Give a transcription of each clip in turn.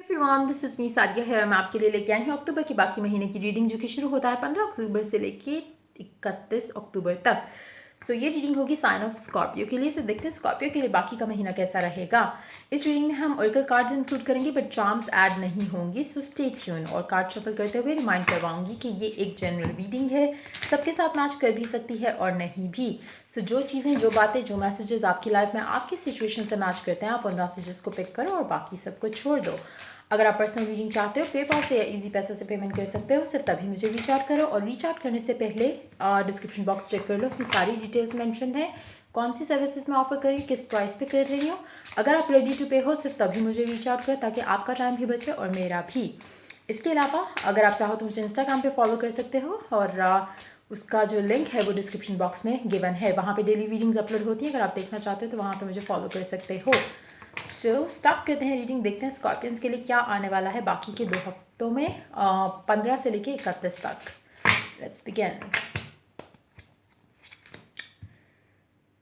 Everyone, this is me Sadia है और मैं आपके लिए लेके आई हूँ अक्टूबर के बाकी महीने की रीडिंग, जो कि शुरू होता है 15 अक्टूबर से लेके 31 अक्टूबर तक। सो ये रीडिंग होगी साइन ऑफ स्कॉर्पियो के लिए। सो देखते हैं स्कॉर्पियो के लिए बाकी का महीना कैसा रहेगा। इस रीडिंग में हम ओरेकल कार्ड्स इंक्लूड करेंगे बट चार्म्स ऐड नहीं होंगी। So stay tune. और कार्ड शफल करते हुए रिमाइंड करवाऊंगी कि ये एक जनरल रीडिंग है, सबके साथ मैच कर भी सकती है और नहीं भी। सो जो चीज़ें, जो बातें, जो मैसेजेस आपकी लाइफ में आपकी सिचुएशन से मैच करते हैं, आप उन मैसेजेस को पिक करो और बाकी सबको छोड़ दो। अगर आप पर्सनल रीडिंग चाहते हो पेपाल से या इजी पैसा से पेमेंट कर सकते हो, सिर्फ तभी मुझे रीच आउट करो। और रीच आउट करने से पहले डिस्क्रिप्शन बॉक्स चेक कर लो, उसमें सारी डिटेल्स मेंशन है, कौन सी सर्विसेज मैं ऑफर कर रही हूँ, किस प्राइस पे कर रही हूँ। अगर आप रेडी टू पे हो, सिर्फ तभी मुझे रीच आउट करो ताकि आपका टाइम भी बचे और मेरा भी। इसके अलावा अगर आप चाहो तो मुझे इंस्टाग्राम पे फॉलो कर सकते हो और उसका जो लिंक है वो डिस्क्रिप्शन बॉक्स में गिवन है। वहाँ पे डेली रीडिंग्स अपलोड होती हैं, अगर आप देखना चाहते हो तो वहाँ पे मुझे फॉलो कर सकते हो। सो स्टार्ट करते हैं रीडिंग, देखते हैं स्कॉर्पियंस के लिए क्या आने वाला है बाकी के 2 हफ्तों में, 15 से लेके 31 तक। Let's begin.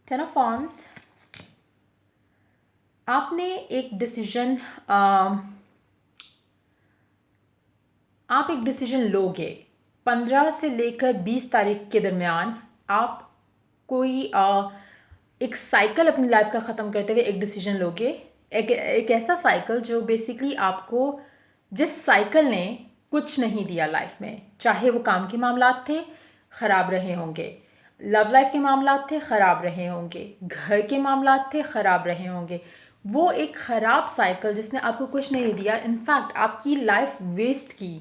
10 of wands. आपने एक डिसीजन आप एक डिसीजन लोगे 15 से लेकर 20 तारीख के दरमियान। आप कोई एक साइकिल अपनी लाइफ का ख़त्म करते हुए एक डिसीजन लोगे, एक ऐसा साइकिल जो बेसिकली आपको, जिस साइकिल ने कुछ नहीं दिया लाइफ में, चाहे वो काम के मामलात थे ख़राब रहे होंगे, लव लाइफ के मामलात थे ख़राब रहे होंगे, घर के मामलात थे ख़राब रहे होंगे। वो एक ख़राब साइकिल जिसने आपको कुछ नहीं दिया, इनफैक्ट आपकी लाइफ वेस्ट की,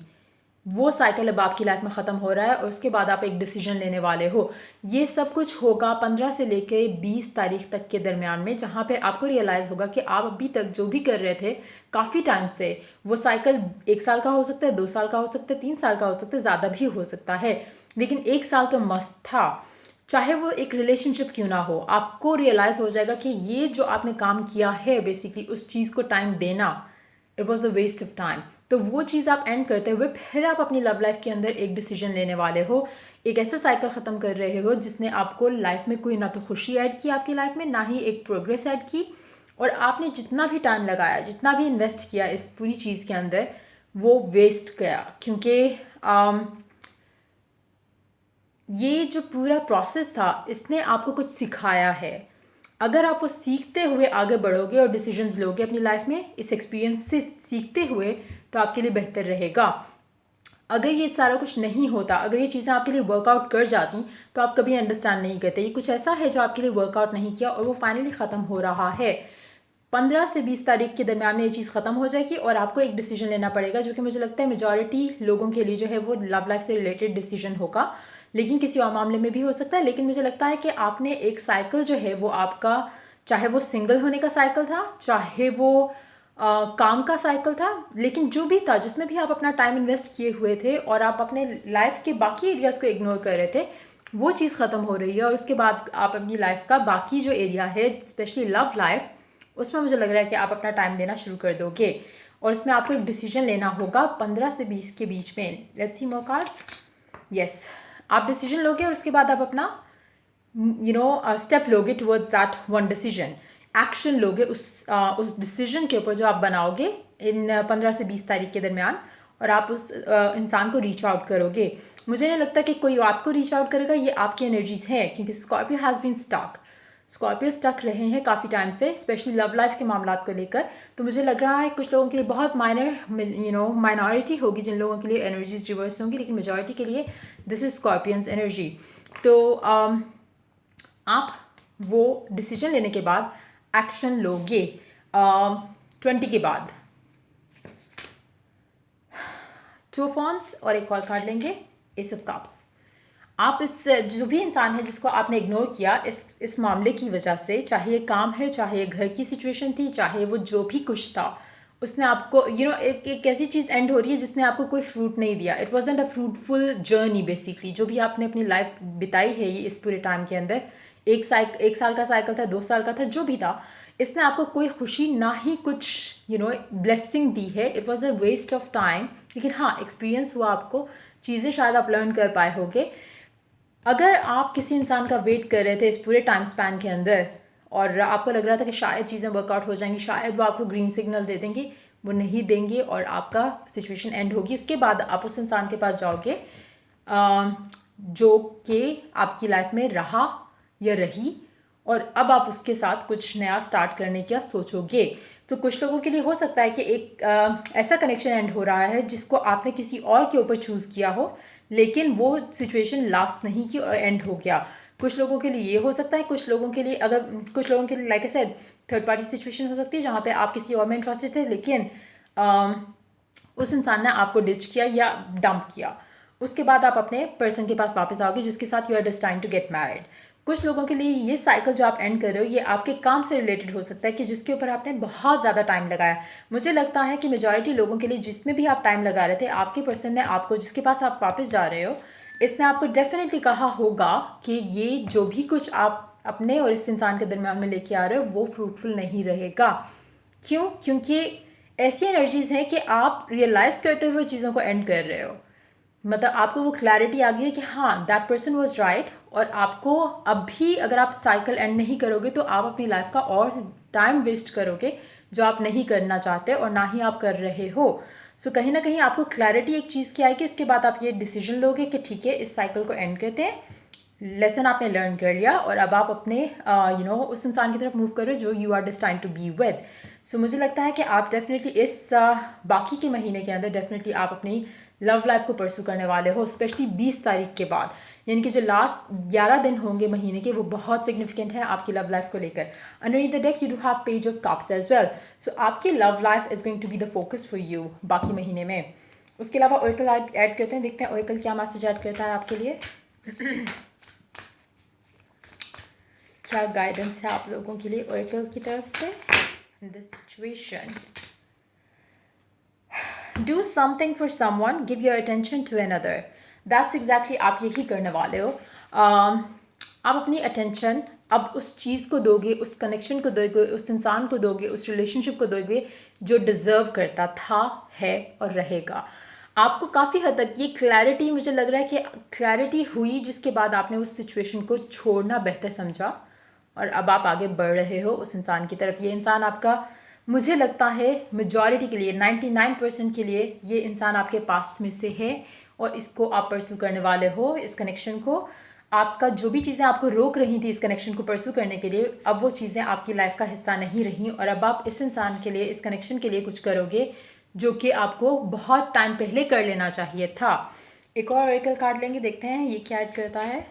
वो साइकिल अब आपकी लाइफ में ख़त्म हो रहा है और उसके बाद आप एक डिसीजन लेने वाले हो। ये सब कुछ होगा 15 से लेके 20 तारीख तक के दरमियान में, जहाँ पे आपको रियलाइज़ होगा कि आप अभी तक जो भी कर रहे थे काफ़ी टाइम से, वो साइकिल 1 साल का हो सकता है, 2 साल का हो सकता है, 3 साल का हो सकता है, ज़्यादा भी हो सकता है, लेकिन 1 साल तो मस्त था। चाहे वो एक रिलेशनशिप क्यों ना हो, आपको रियलाइज़ हो जाएगा कि ये जो आपने काम किया है, बेसिकली उस चीज़ को टाइम देना, it was a waste of time. तो वो चीज़ आप एंड करते हुए फिर आप अपनी लव लाइफ के अंदर एक डिसीजन लेने वाले हो, एक ऐसा साइकिल ख़त्म कर रहे हो जिसने आपको लाइफ में कोई ना तो खुशी ऐड की आपकी लाइफ में, ना ही एक प्रोग्रेस ऐड की। और आपने जितना भी टाइम लगाया, जितना भी इन्वेस्ट किया इस पूरी चीज़ के अंदर, वो वेस्ट गया। क्योंकि ये जो पूरा प्रोसेस था, इसने आपको कुछ सिखाया है। अगर आप वो सीखते हुए आगे बढ़ोगे और डिसीजंस लोगे अपनी लाइफ में, इस एक्सपीरियंस से सीखते हुए, तो आपके लिए बेहतर रहेगा। अगर ये सारा कुछ नहीं होता, अगर ये चीज़ें आपके लिए वर्कआउट कर जाती, तो आप कभी अंडरस्टैंड नहीं करते। ये कुछ ऐसा है जो आपके लिए वर्कआउट नहीं किया और वो फाइनली ख़त्म हो रहा है। 15 से 20 तारीख के दरमियान में ये चीज़ ख़त्म हो जाएगी और आपको एक डिसीजन लेना पड़ेगा, जो कि मुझे लगता है मेजॉरिटी लोगों के लिए जो है वो लव लाइफ से रिलेटेड डिसीजन होगा, लेकिन किसी और मामले में भी हो सकता है। लेकिन मुझे लगता है कि आपने एक साइकिल जो है वो आपका, चाहे वो सिंगल होने का साइकिल था, चाहे वो काम का साइकिल था, लेकिन जो भी था जिसमें भी आप अपना टाइम इन्वेस्ट किए हुए थे और आप अपने लाइफ के बाकी एरियाज़ को इग्नोर कर रहे थे, वो चीज़ ख़त्म हो रही है। और उसके बाद आप अपनी लाइफ का बाकी जो एरिया है, स्पेशली लव लाइफ, उसमें मुझे लग रहा है कि आप अपना टाइम देना शुरू कर दोगे और उसमें आपको एक डिसीजन लेना होगा 15 से 20 के बीच में। Let's see more cards. Yes, आप डिसीजन लोगे और उसके बाद आप अपना स्टेप लोगे towards that one decision, action लोगे उस डिसीजन के ऊपर जो आप बनाओगे इन 15 से 20 तारीख के दरमियान, और आप उस इंसान को रीच आउट करोगे। मुझे नहीं लगता कि कोई आपको रीच आउट करेगा, ये आपकी एनर्जीज हैं, क्योंकि Scorpio has been stuck. Scorpio stuck रहे हैं काफ़ी टाइम से, स्पेशली लव लाइफ के मामलात को लेकर। तो मुझे लग रहा है कुछ लोगों के लिए बहुत माइनॉरिटी होगी जिन लोगों के लिए एनर्जीज रिवर्स होंगी, लेकिन मेजॉरिटी के लिए दिस इज स्कॉर्पियंस एनर्जी। तो आप वो डिसीजन लेने के बाद एक्शन लोगे 20 के बाद। 2 ऑफ वांड्स और एक और कार्ड लेंगे, एस ऑफ कप्स। आप इस जो भी इंसान है जिसको आपने इग्नोर किया इस मामले की वजह से, चाहे ये काम है, चाहे ये घर की सिचुएशन थी, चाहे वो जो भी कुछ था, उसने आपको एक ऐसी चीज़ एंड हो रही है जिसने आपको कोई फ्रूट नहीं दिया। It wasn't a fruitful journey basically, जो भी आपने अपनी लाइफ बिताई है ये इस पूरे टाइम के अंदर, एक साल का साइकिल था, 2 साल का था, जो भी था, इसने आपको कोई खुशी ना ही कुछ ब्लेसिंग दी है। It was a waste of time. लेकिन हाँ, एक्सपीरियंस हुआ आपको, चीज़ें शायद आप लर्न कर पाए होगे। अगर आप किसी इंसान का वेट कर रहे थे इस पूरे टाइम स्पैन के अंदर और आपको लग रहा था कि शायद चीज़ें वर्कआउट हो जाएंगी, शायद वो आपको ग्रीन सिग्नल दे देंगी, वो नहीं देंगे और आपका सिचुएशन एंड होगी। उसके बाद आप उस इंसान के पास जाओगे जो कि आपकी लाइफ में रहा या रही, और अब आप उसके साथ कुछ नया स्टार्ट करने का सोचोगे। तो कुछ लोगों के लिए हो सकता है कि एक ऐसा कनेक्शन एंड हो रहा है जिसको आपने किसी और के ऊपर चूज़ किया हो, लेकिन वो सिचुएशन लास्ट नहीं की और एंड हो गया। कुछ लोगों के लिए ये हो सकता है, कुछ लोगों के लिए कुछ लोगों के लिए like I said third party situation हो सकती है जहाँ पे आप किसी और में इंटरेस्टेड थे, लेकिन उस इंसान ने आपको डिच किया या डंप किया। उसके बाद आप अपने पर्सन के पास वापस आओगे जिसके साथ you are destined to get married. कुछ लोगों के लिए ये साइकिल जो आप एंड कर रहे हो ये आपके काम से रिलेटेड हो सकता है कि जिसके ऊपर आपने बहुत ज़्यादा टाइम लगाया। मुझे लगता है कि मेजॉरिटी लोगों के लिए जिसमें भी आप टाइम लगा रहे थे, आपके पर्सन ने आपको, जिसके पास आप वापस जा रहे हो, इसने आपको डेफिनेटली कहा होगा कि ये जो भी कुछ आप अपने और इस इंसान के दरम्यान में लेके आ रहे हो वो फ्रूटफुल नहीं रहेगा। क्यों? क्योंकि ऐसी एनर्जीज़ हैं कि आप रियलाइज़ करते हुए चीज़ों को एंड कर रहे हो। मतलब आपको वो क्लैरिटी आ गई है कि हाँ दैट पर्सन वॉज राइट, और आपको अब भी अगर आप साइकिल एंड नहीं करोगे तो आप अपनी लाइफ का और टाइम वेस्ट करोगे जो आप नहीं करना चाहते और ना ही आप कर रहे हो। सो कहीं ना कहीं आपको क्लैरिटी एक चीज़ की आएगी, उसके बाद आप ये डिसीजन लोगे कि ठीक है इस साइकिल को एंड करते हैं, लेसन आपने लर्न कर लिया और अब आप अपने उस इंसान की तरफ मूव करो जो you are destined to be with. So मुझे लगता है कि आप डेफिनेटली इस बाकी के महीने के अंदर डेफिनेटली आप अपनी लव लाइफ को परसू करने वाले हो, स्पेशली 20 तारीख के बाद, यानी कि जो लास्ट 11 दिन होंगे महीने के वो बहुत सिग्निफिकेंट है आपकी लव लाइफ को लेकर। Underneath the deck you do have page of cups as well. So आपकी love life is going to be the focus for you बाकी महीने में। उसके अलावा ओरेकल ऐड करते हैं, देखते हैं ओरेकल क्या मैसेज ऐड करता है आपके लिए। क्या गाइडेंस है आप लोगों के लिए ओरेकल की तरफ से in this situation. Do something for someone, give your attention to another. That's exactly आप यही करने वाले हो। आप अपनी अटेंशन अब उस चीज़ को दोगे, उस कनेक्शन को दोगे, उस इंसान को दोगे, उस रिलेशनशिप को दोगे जो डिज़र्व करता था, है और रहेगा। आपको काफ़ी हद तक ये क्लैरिटी, मुझे लग रहा है कि क्लैरिटी हुई जिसके बाद आपने उस सिचुएशन को छोड़ना बेहतर समझा और अब आप आगे बढ़ रहे हो उस इंसान की तरफ। ये इंसान आपका, मुझे लगता है मेजॉरिटी के लिए 99% के लिए ये इंसान आपके पास में से है और इसको आप परसू करने वाले हो, इस कनेक्शन को। आपका जो भी चीज़ें आपको रोक रही थी इस कनेक्शन को परसू करने के लिए, अब वो चीज़ें आपकी लाइफ का हिस्सा नहीं रही और अब आप इस इंसान के लिए, इस कनेक्शन के लिए कुछ करोगे जो कि आपको बहुत टाइम पहले कर लेना चाहिए था। एक और ऑरेकल कार्ड लेंगे, देखते हैं ये क्या ऐड करता है।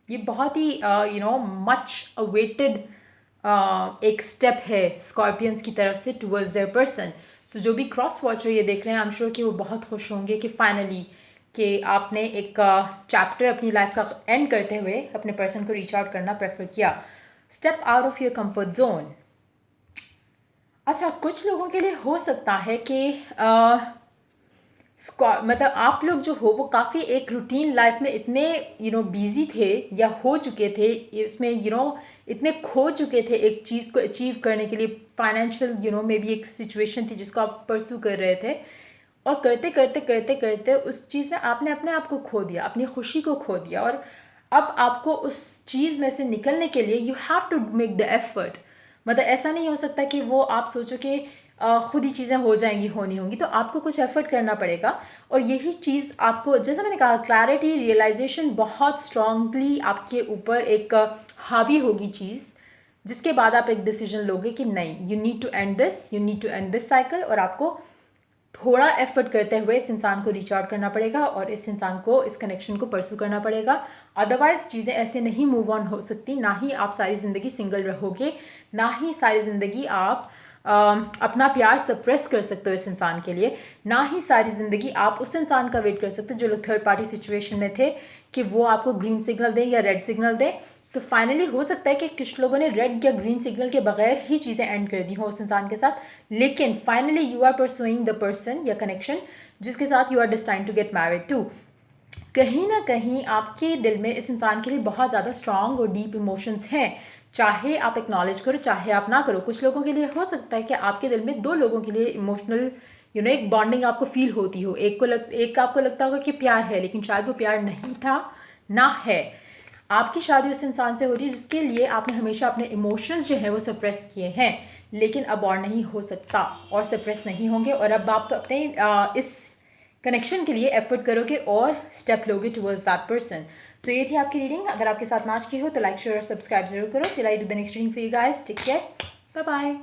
ये बहुत ही मच अवेटेड एक स्टेप है स्कॉर्पियंस की तरफ से टुवर्ड्स देयर पर्सन। सो जो भी क्रॉस वॉचर ये देख रहे हैं, आई एम श्योर कि वो बहुत खुश होंगे कि फाइनली कि आपने एक चैप्टर अपनी लाइफ का एंड करते हुए अपने पर्सन को रीच आउट करना प्रेफर किया। Step out of your comfort zone. अच्छा, कुछ लोगों के लिए हो सकता है कि मतलब आप लोग जो हो वो काफ़ी एक रूटीन लाइफ में इतने बिजी थे या हो चुके थे, इसमें इतने खो चुके थे एक चीज़ को अचीव करने के लिए। फाइनेंशियल में भी एक सिचुएशन थी जिसको आप परसू कर रहे थे और करते करते करते करते उस चीज़ में आपने अपने आप को खो दिया, अपनी खुशी को खो दिया, और अब आपको उस चीज़ में से निकलने के लिए you have to make the effort. मतलब ऐसा नहीं हो सकता कि वो आप सोचो कि खुद ही चीज़ें हो जाएंगी, होनी होंगी, तो आपको कुछ एफर्ट करना पड़ेगा। और यही चीज़ आपको, जैसा मैंने कहा, क्लैरिटी, रियलाइजेशन बहुत स्ट्रांगली आपके ऊपर एक हावी होगी चीज़, जिसके बाद आप एक डिसीजन लोगे कि नहीं, you need to end this, you need to end this cycle, और आपको थोड़ा एफर्ट करते हुए इस इंसान को रीच आउट करना पड़ेगा और इस इंसान को, इस कनेक्शन को परसू करना पड़ेगा। अदरवाइज चीज़ें ऐसे नहीं मूव ऑन हो सकती। ना ही आप सारी ज़िंदगी सिंगल रहोगे, ना ही सारी ज़िंदगी आप अपना प्यार सप्रेस कर सकते हो इस इंसान के लिए, ना ही सारी ज़िंदगी आप उस इंसान का वेट कर सकते हो जो लोग थर्ड पार्टी सिचुएशन में थे कि वो आपको ग्रीन सिग्नल दें या रेड सिग्नल दें। तो फाइनली हो सकता है कि कुछ लोगों ने रेड या ग्रीन सिग्नल के बगैर ही चीज़ें एंड कर दी हो उस इंसान के साथ, लेकिन finally you are pursuing the person या कनेक्शन जिसके साथ you are destined to get married to. कहीं ना कहीं आपके दिल में इस इंसान के लिए बहुत ज़्यादा स्ट्रॉन्ग और डीप इमोशंस हैं, चाहे आप एक्नॉलेज करो चाहे आप ना करो। कुछ लोगों के लिए हो सकता है कि आपके दिल में दो लोगों के लिए इमोशनल एक बॉन्डिंग आपको फील होती हो। एक आपको लगता होगा कि प्यार है, लेकिन शायद वो प्यार नहीं था, ना है। आपकी शादी उस इंसान से हो रही है जिसके लिए आपने हमेशा अपने इमोशंस जो है वो सप्रेस किए हैं, लेकिन अब और नहीं हो सकता और सप्रेस नहीं होंगे, और अब आप अपने इस कनेक्शन के लिए एफर्ट करोगे और स्टेप लोगे टुवर्ड्स दैट पर्सन। सो ये थी आपकी रीडिंग। अगर आपके साथ मैच की हो तो लाइक शेयर और सब्सक्राइब जरूर करो। Till I do the next reading for you guys, take care, bye bye.